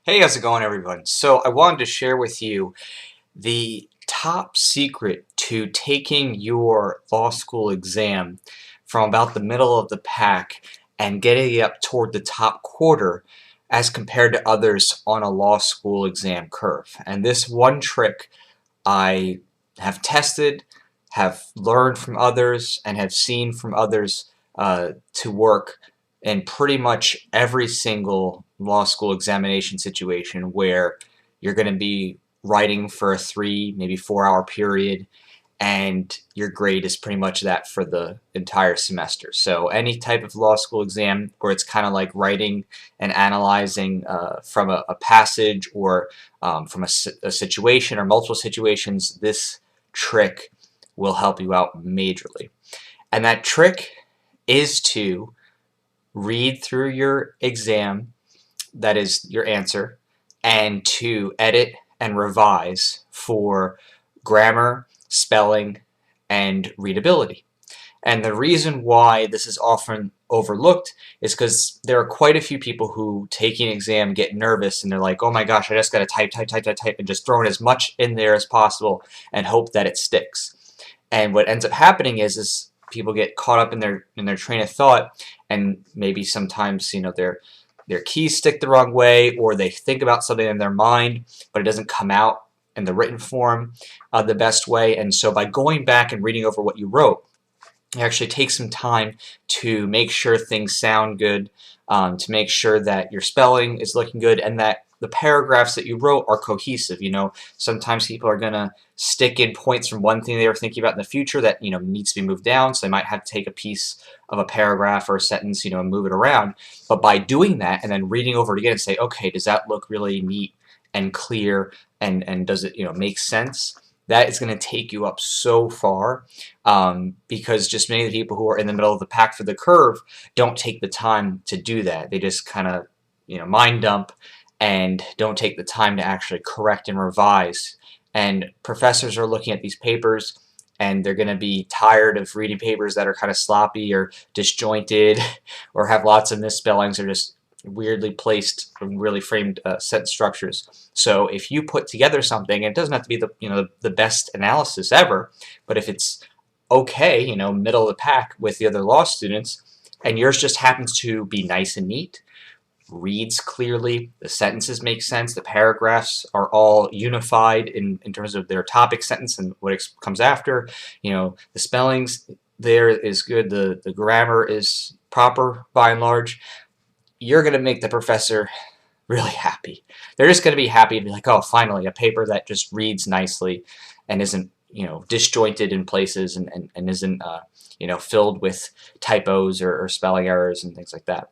Hey, how's it going, everyone? So I wanted to share with you the top secret to taking your law school exam from about the middle of the pack and getting it up toward the top quarter as compared to others on a law school exam curve. And this one trick I have tested, have learned from others, and have seen from others to work in pretty much every single law school examination situation where you're going to be writing for a 3, maybe 4 hour period, and your grade is pretty much that for the entire semester. So any type of law school exam where it's kind of like writing and analyzing from a passage or from a situation or multiple situations, this trick will help you out majorly. And that trick is to read through your exam, that is your answer, and to edit and revise for grammar, spelling, and readability. And the reason why this is often overlooked is because there are quite a few people who, taking an exam, get nervous and they're like, oh my gosh, I just got to type, and just throw in as much in there as possible and hope that it sticks. And what ends up happening is people get caught up in their train of thought, and maybe sometimes their keys stick the wrong way, or they think about something in their mind, but it doesn't come out in the written form the best way. And so by going back and reading over what you wrote, you actually take some time to make sure things sound good, to make sure that your spelling is looking good, and that the paragraphs that you wrote are cohesive. Sometimes people are going to stick in points from one thing they were thinking about in the future that needs to be moved down, so they might have to take a piece of a paragraph or a sentence, and move it around. But by doing that and then reading over it again and say, okay, does that look really neat and clear, and does it make sense? That is going to take you up so far, because just many of the people who are in the middle of the pack for the curve don't take the time to do that. They just kind of mind dump and don't take the time to actually correct and revise. And professors are looking at these papers, and they're going to be tired of reading papers that are kind of sloppy or disjointed or have lots of misspellings or just weirdly placed, really framed sentence structures. So if you put together something, and it doesn't have to be the best analysis ever, but if it's okay, middle of the pack with the other law students, and yours just happens to be nice and neat, reads clearly, the sentences make sense, the paragraphs are all unified in terms of their topic sentence and what comes after, the spellings there is good, the grammar is proper by and large, you're going to make the professor really happy. They're just going to be happy to be like, oh, finally, a paper that just reads nicely and isn't, disjointed in places, and isn't, filled with typos or spelling errors and things like that.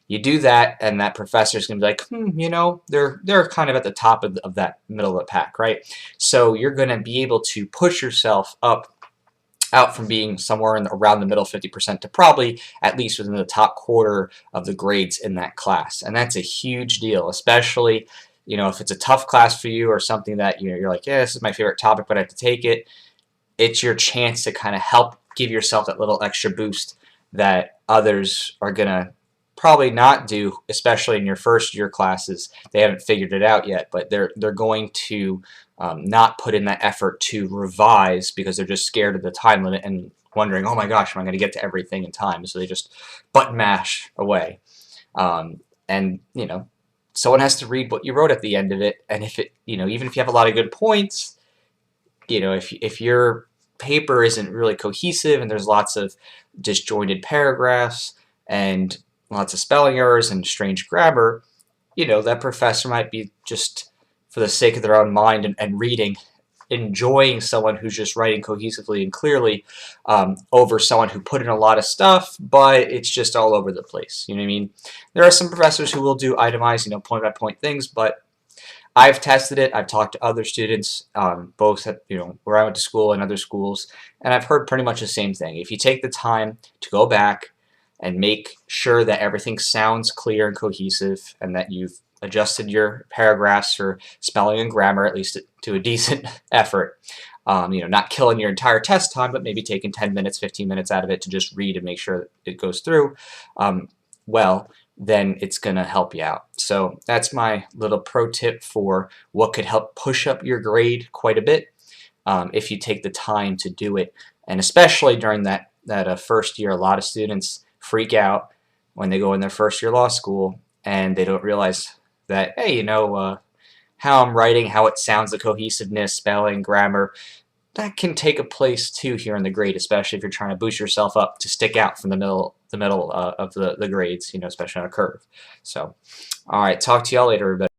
You do that, and that professor's going to be like, they're kind of at the top of that middle of the pack, right? So you're going to be able to push yourself out from being somewhere around the middle 50% to probably at least within the top quarter of the grades in that class. And that's a huge deal, especially if it's a tough class for you or something that you're like, yeah, this is my favorite topic, but I have to take it. It's your chance to kind of help give yourself that little extra boost that others are going to probably not do, especially in your first year classes. They haven't figured it out yet, but they're going to not put in that effort to revise because they're just scared of the time limit and wondering, oh my gosh, am I going to get to everything in time? So they just button mash away. And someone has to read what you wrote at the end of it, and if it, even if you have a lot of good points, if your paper isn't really cohesive and there's lots of disjointed paragraphs and lots of spelling errors and strange grammar, that professor might be just for the sake of their own mind and reading, enjoying someone who's just writing cohesively and clearly over someone who put in a lot of stuff, but it's just all over the place. You know what I mean? There are some professors who will do itemized, point by point things, but I've tested it. I've talked to other students, both at where I went to school and other schools, and I've heard pretty much the same thing. If you take the time to go back and make sure that everything sounds clear and cohesive, and that you've adjusted your paragraphs for spelling and grammar at least to a decent effort, not killing your entire test time, but maybe taking 10 minutes, 15 minutes out of it to just read and make sure that it goes through, well, then it's going to help you out. So that's my little pro tip for what could help push up your grade quite a bit if you take the time to do it. And especially during that first year, a lot of students freak out when they go in their first year law school and they don't realize that, hey, how I'm writing, how it sounds, the cohesiveness, spelling, grammar, that can take a place too here in the grade, especially if you're trying to boost yourself up to stick out from the middle of the grades, especially on a curve. So, all right, talk to y'all later, everybody.